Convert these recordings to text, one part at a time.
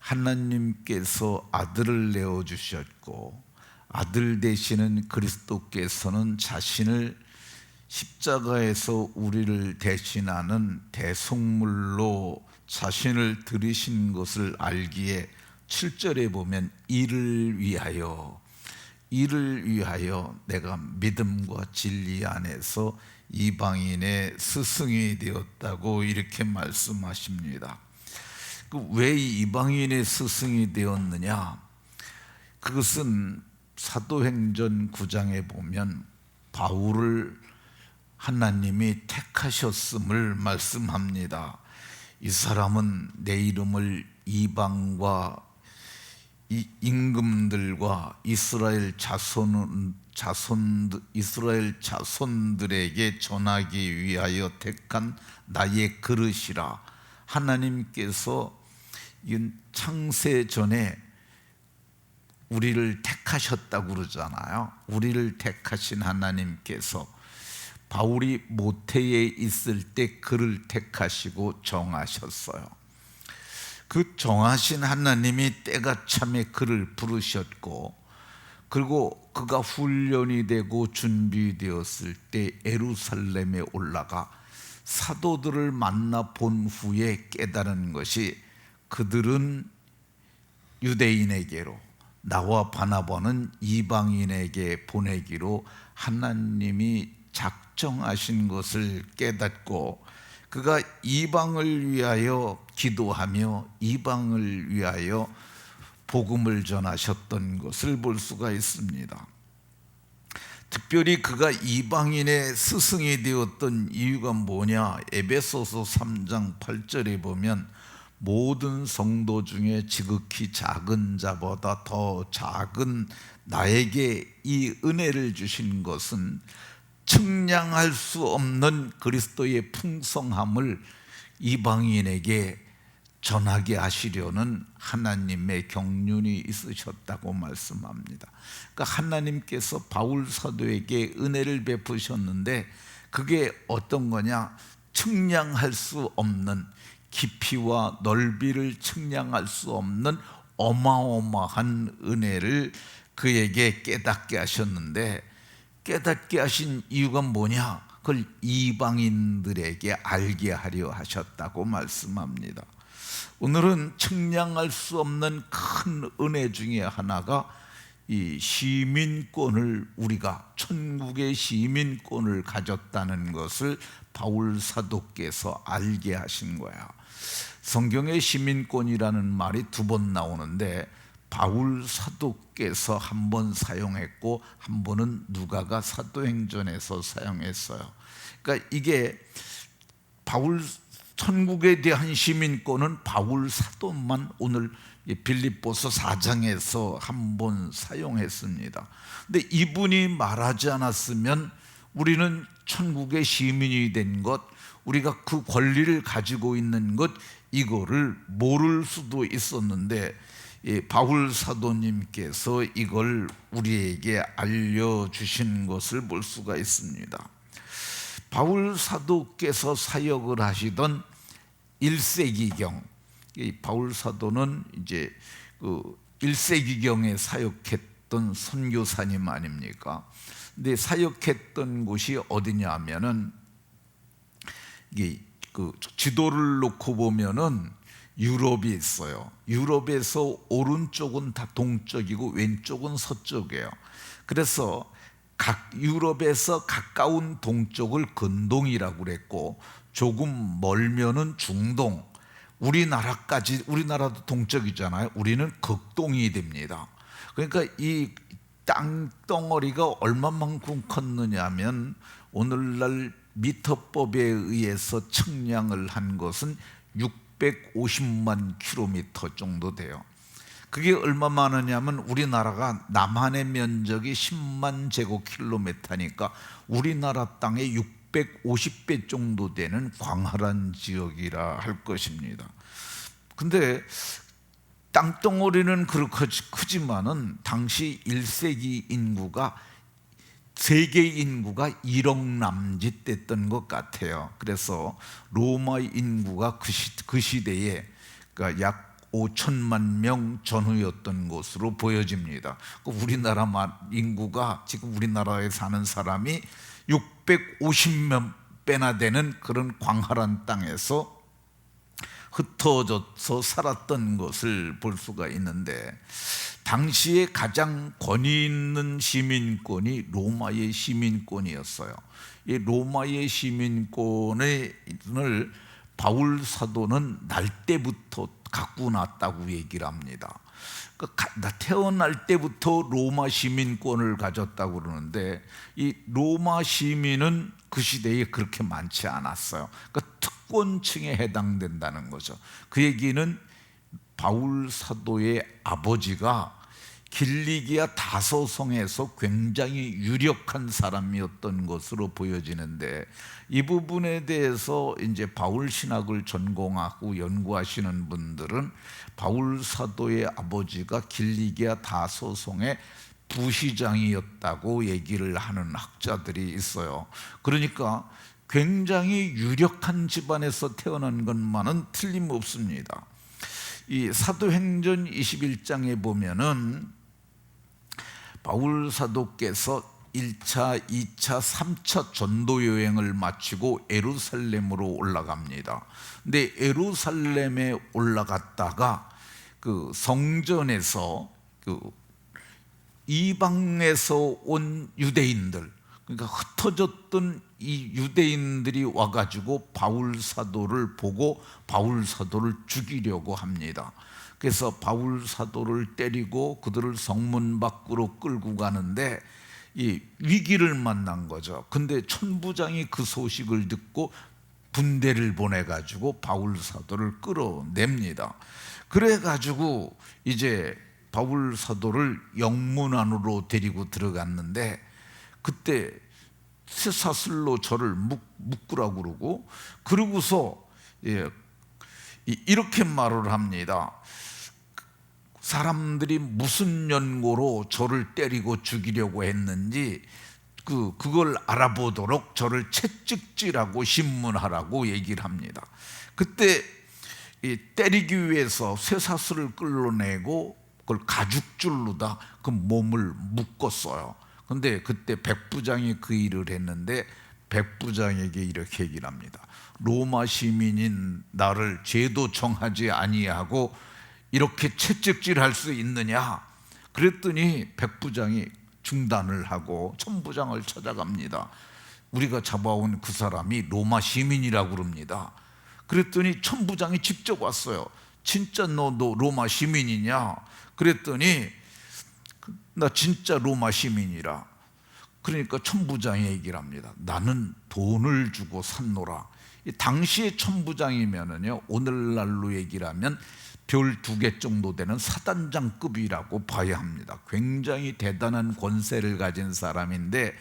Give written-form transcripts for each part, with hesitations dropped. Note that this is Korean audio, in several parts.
하나님께서 아들을 내어주셨고 아들 되시는 그리스도께서는 자신을 십자가에서 우리를 대신하는 대속물로 자신을 들이신 것을 알기에 7절에 보면 이를 위하여 내가 믿음과 진리 안에서 이방인의 스승이 되었다고 이렇게 말씀하십니다. 왜 이방인의 스승이 되었느냐? 그것은 사도행전 9장에 보면 바울을 하나님이 택하셨음을 말씀합니다. 이 사람은 내 이름을 이방과 임금들과 이스라엘 자손들에게 전하기 위하여 택한 나의 그릇이라. 하나님께서 창세 전에 우리를 택하셨다고 그러잖아요. 우리를 택하신 하나님께서 바울이 모태에 있을 때 그를 택하시고 정하셨어요. 그 정하신 하나님이 때가 참에 그를 부르셨고, 그리고 그가 훈련이 되고 준비되었을 때 예루살렘에 올라가 사도들을 만나 본 후에 깨달은 것이 그들은 유대인에게로, 나와 바나바는 이방인에게 보내기로 하나님이 작정하신 것을 깨닫고, 그가 이방을 위하여 기도하며 이방을 위하여 복음을 전하셨던 것을 볼 수가 있습니다. 특별히 그가 이방인의 스승이 되었던 이유가 뭐냐? 에베소서 3장 8절에 보면 모든 성도 중에 지극히 작은 자보다 더 작은 나에게 이 은혜를 주신 것은 측량할 수 없는 그리스도의 풍성함을 이방인에게 전하게 하시려는 하나님의 경륜이 있으셨다고 말씀합니다. 그러니까 하나님께서 바울 사도에게 은혜를 베푸셨는데 그게 어떤 거냐? 측량할 수 없는, 깊이와 넓이를 측량할 수 없는 어마어마한 은혜를 그에게 깨닫게 하셨는데, 깨닫게 하신 이유가 뭐냐? 그걸 이방인들에게 알게 하려 하셨다고 말씀합니다. 오늘은 측량할 수 없는 큰 은혜 중에 하나가 이 시민권을, 우리가 천국의 시민권을 가졌다는 것을 바울 사도께서 알게 하신 거야. 성경에 시민권이라는 말이 2번 나오는데 바울 사도께서 한 번 사용했고 한 번은 누가가 사도행전에서 사용했어요. 그러니까 이게 바울, 천국에 대한 시민권은 바울 사도만 오늘 빌립보서 4장에서 한 번 사용했습니다. 근데 이분이 말하지 않았으면 우리는 천국의 시민이 된 것, 우리가 그 권리를 가지고 있는 것, 이거를 모를 수도 있었는데 바울 사도님께서 이걸 우리에게 알려주신 것을 볼 수가 있습니다. 바울 사도께서 사역을 하시던 1세기경, 바울 사도는 이제 그 1세기경에 사역했던 선교사님 아닙니까? 근데 사역했던 곳이 어디냐 하면은, 이게 그 지도를 놓고 보면은 유럽이 있어요. 유럽에서 오른쪽은 다 동쪽이고 왼쪽은 서쪽이에요. 그래서 유럽에서 가까운 동쪽을 근동이라고 그랬고, 조금 멀면은 중동, 우리나라도 동쪽이잖아요. 우리는 극동이 됩니다. 그러니까 이 땅덩어리가 얼마만큼 컸느냐 하면 오늘날 미터법에 의해서 측량을 한 것은 650만 킬로미터 정도 돼요. 그게 얼마 많으냐면 우리나라가 남한의 면적이 10만 제곱킬로미터니까 우리나라 땅의 650배 정도 되는 광활한 지역이라 할 것입니다. 근데 땅덩어리는 그렇게 크지만은 당시 1세기 인구가, 세계 인구가 1억 남짓 됐던 것 같아요. 그래서 로마 인구가 그 시대에, 그러니까 약 5천만 명 전후였던 것으로 보여집니다. 우리나라 인구가 지금 우리나라에 사는 사람이 650몇 배나 되는 그런 광활한 땅에서 흩어져서 살았던 것을 볼 수가 있는데, 당시에 가장 권위 있는 시민권이 로마의 시민권이었어요. 이 로마의 시민권을 바울 사도는 날 때부터 갖고 났다고 얘기를 합니다. 태어날 때부터 로마 시민권을 가졌다고 그러는데, 이 로마 시민은 그 시대에 그렇게 많지 않았어요. 특권층에 해당된다는 거죠. 그 얘기는 바울 사도의 아버지가 길리기아 다소성에서 굉장히 유력한 사람이었던 것으로 보여지는데, 이 부분에 대해서 이제 바울 신학을 전공하고 연구하시는 분들은 바울 사도의 아버지가 길리기아 다소성의 부시장이었다고 얘기를 하는 학자들이 있어요. 그러니까 굉장히 유력한 집안에서 태어난 것만은 틀림없습니다. 이 사도행전 21장에 보면은 바울 사도께서 1차, 2차, 3차 전도 여행을 마치고 예루살렘으로 올라갑니다. 근데 예루살렘에 올라갔다가 그 성전에서 그 이방에서 온 유대인들, 그러니까 흩어졌던 이 유대인들이 와가지고 바울 사도를 보고 바울 사도를 죽이려고 합니다. 그래서 바울 사도를 때리고 그들을 성문 밖으로 끌고 가는데 이 위기를 만난 거죠. 근데 천부장이 그 소식을 듣고 군대를 보내가지고 바울 사도를 끌어냅니다. 그래가지고 이제 바울 사도를 영문 안으로 데리고 들어갔는데, 그때 쇠사슬로 저를 묶으라고 그러고, 그러고서 이렇게 말을 합니다. 사람들이 무슨 연고로 저를 때리고 죽이려고 했는지 그걸 알아보도록 저를 채찍질하고 신문하라고 얘기를 합니다. 그때 때리기 위해서 쇠사슬을 끌어내고 그걸 가죽줄로다 그 몸을 묶었어요. 근데 그때 백부장이 그 일을 했는데, 백부장에게 이렇게 얘기를 합니다. 로마 시민인 나를 죄도 정하지 아니하고 이렇게 채찍질할 수 있느냐? 그랬더니 백부장이 중단을 하고 천부장을 찾아갑니다. 우리가 잡아온 그 사람이 로마 시민이라고 그럽니다. 그랬더니 천부장이 직접 왔어요. 진짜 너 로마 시민이냐? 그랬더니 나 진짜 로마 시민이라. 그러니까 천부장이 얘기를 합니다. 나는 돈을 주고 샀노라. 당시의 천부장이면은요, 오늘날로 얘기를 하면 별 2개 정도 되는 사단장급이라고 봐야 합니다. 굉장히 대단한 권세를 가진 사람인데,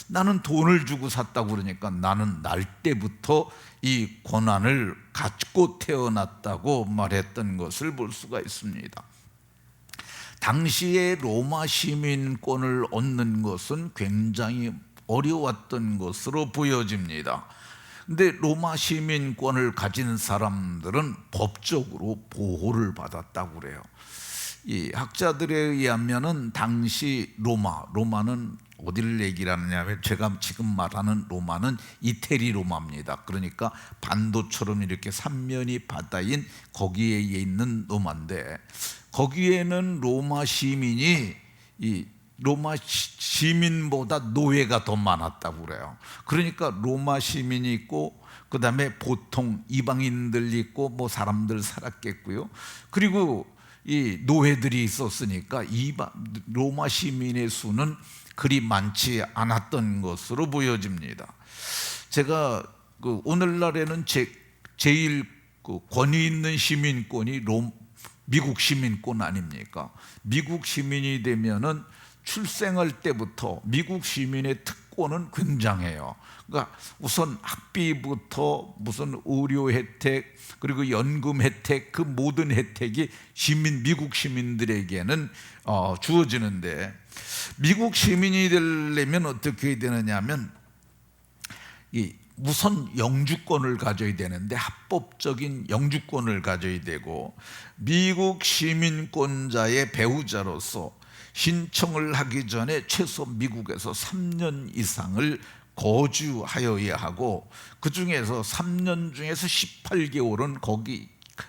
나는 돈을 주고 샀다고 그러니까 나는 날 때부터 이 권한을 갖고 태어났다고 말했던 것을 볼 수가 있습니다. 당시에 로마 시민권을 얻는 것은 굉장히 어려웠던 것으로 보여집니다. 근데 로마 시민권을 가진 사람들은 법적으로 보호를 받았다고 그래요. 이 학자들에 의하면은 당시 로마는 어디를 얘기를 하느냐면, 제가 지금 말하는 로마는 이태리 로마입니다. 그러니까 반도처럼 이렇게 삼면이 바다인 거기에 있는 로마인데, 거기에는 로마 시민이 이 로마 시민보다 노예가 더 많았다고 그래요. 그러니까 로마 시민이 있고, 그 다음에 보통 이방인들 있고 뭐 사람들 살았겠고요. 그리고 이 노예들이 있었으니까 로마 시민의 수는 그리 많지 않았던 것으로 보여집니다. 제가 오늘날에는 제일 권위 있는 시민권이 미국 시민권 아닙니까? 미국 시민이 되면은 출생할 때부터 미국 시민의 특권은 굉장해요. 그러니까 우선 학비부터 무슨 의료 혜택, 그리고 연금 혜택, 그 모든 혜택이 미국 시민들에게는 주어지는데, 미국 시민이 되려면 어떻게 되느냐면, 이 우선 영주권을 가져야 되는데 합법적인 영주권을 가져야 되고 미국 시민권자의 배우자로서 신청을 하기 전에 최소 미국에서 3년 이상을 거주하여야 하고 그 중에서 3년 중에서 18개월은 거기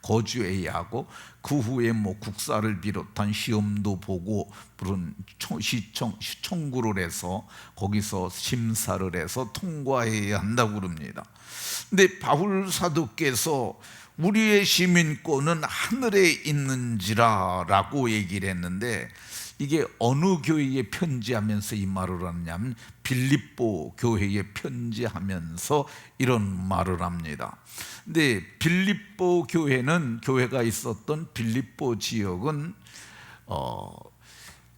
거주해야 하고 그 후에 뭐 국사를 비롯한 시험도 보고 물론 시청구를 해서 거기서 심사를 해서 통과해야 한다고 그럽니다. 근데 바울 사도께서 우리의 시민권은 하늘에 있는지라 라고 얘기를 했는데 이게 어느 교회에 편지하면서 이 말을 하느냐면 빌립보 교회에 편지하면서 이런 말을 합니다. 근데 빌립보 교회는 교회가 있었던 빌립보 지역은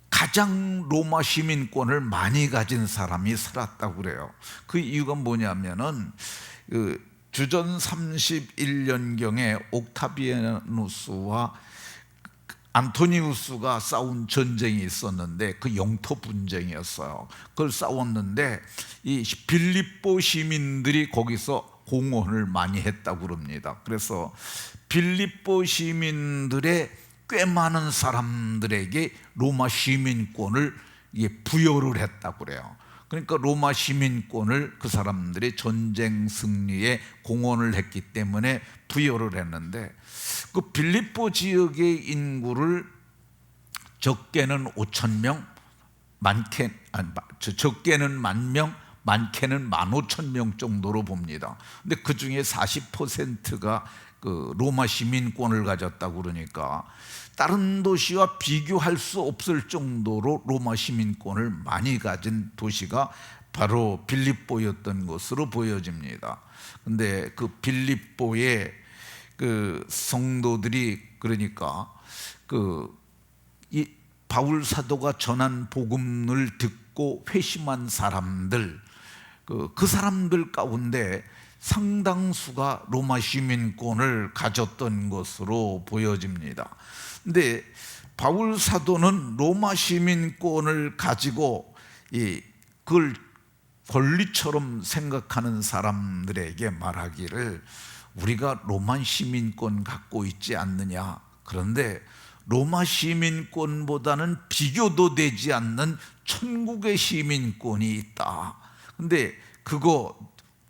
가장 로마 시민권을 많이 가진 사람이 살았다고 그래요. 그 이유가 뭐냐면은 주전 31년경에 옥타비아누스와 안토니우스가 싸운 전쟁이 있었는데 그 영토 분쟁이었어요. 그걸 싸웠는데 이 빌립보 시민들이 거기서 공헌을 많이 했다고 그럽니다. 그래서 빌립보 시민들의 꽤 많은 사람들에게 로마 시민권을 부여를 했다고 그래요. 그러니까 로마 시민권을 그 사람들이 전쟁 승리에 공헌을 했기 때문에 부여를 했는데 그 빌립보 지역의 인구를 적게는 5,000명, 적게는 10,000명, 많게는 15,000명 정도로 봅니다. 근데 그 중에 40%가 그 로마 시민권을 가졌다고 그러니까 다른 도시와 비교할 수 없을 정도로 로마 시민권을 많이 가진 도시가 바로 빌립보였던 것으로 보여집니다. 근데 그 빌립보의 그 성도들이 그러니까 이 바울 사도가 전한 복음을 듣고 회심한 사람들 그 사람들 가운데 상당수가 로마 시민권을 가졌던 것으로 보여집니다. 근데 바울 사도는 로마 시민권을 가지고 그걸 권리처럼 생각하는 사람들에게 말하기를 우리가 로마 시민권 갖고 있지 않느냐. 그런데 로마 시민권보다는 비교도 되지 않는 천국의 시민권이 있다. 근데 그거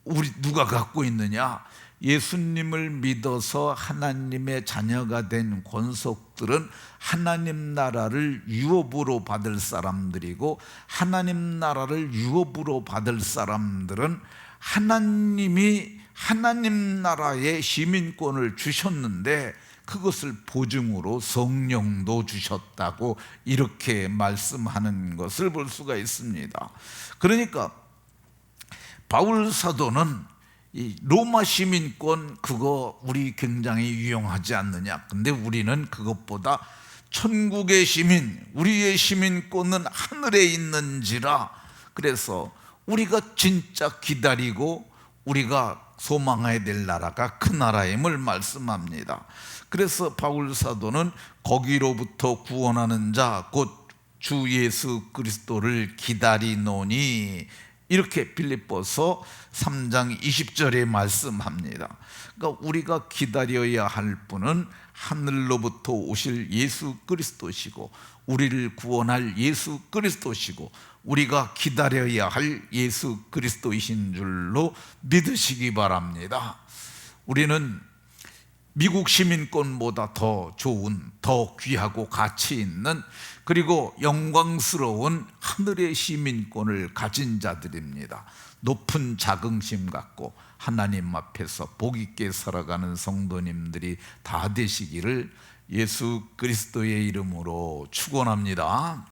우리 누가 갖고 있느냐? 예수님을 믿어서 하나님의 자녀가 된 권속들은 하나님 나라를 유업으로 받을 사람들이고 하나님 나라를 유업으로 받을 사람들은 하나님이 하나님 나라의 시민권을 주셨는데 그것을 보증으로 성령도 주셨다고 이렇게 말씀하는 것을 볼 수가 있습니다. 그러니까 바울 사도는 이 로마 시민권 그거 우리 굉장히 유용하지 않느냐. 근데 우리는 그것보다 천국의 시민, 우리의 시민권은 하늘에 있는지라. 그래서 우리가 진짜 기다리고 우리가 소망해야 될 나라가 그 나라임을 말씀합니다. 그래서 바울 사도는 거기로부터 구원하는 자 곧 주 예수 그리스도를 기다리노니 이렇게 빌립보서 3장 20절에 말씀합니다. 그러니까 우리가 기다려야 할 분은 하늘로부터 오실 예수 그리스도시고 우리를 구원할 예수 그리스도시고 우리가 기다려야 할 예수 그리스도이신 줄로 믿으시기 바랍니다. 우리는 미국 시민권보다 더 좋은, 더 귀하고 가치 있는 그리고 영광스러운 하늘의 시민권을 가진 자들입니다. 높은 자긍심 갖고 하나님 앞에서 복 있게 살아가는 성도님들이 다 되시기를 예수 그리스도의 이름으로 축원합니다.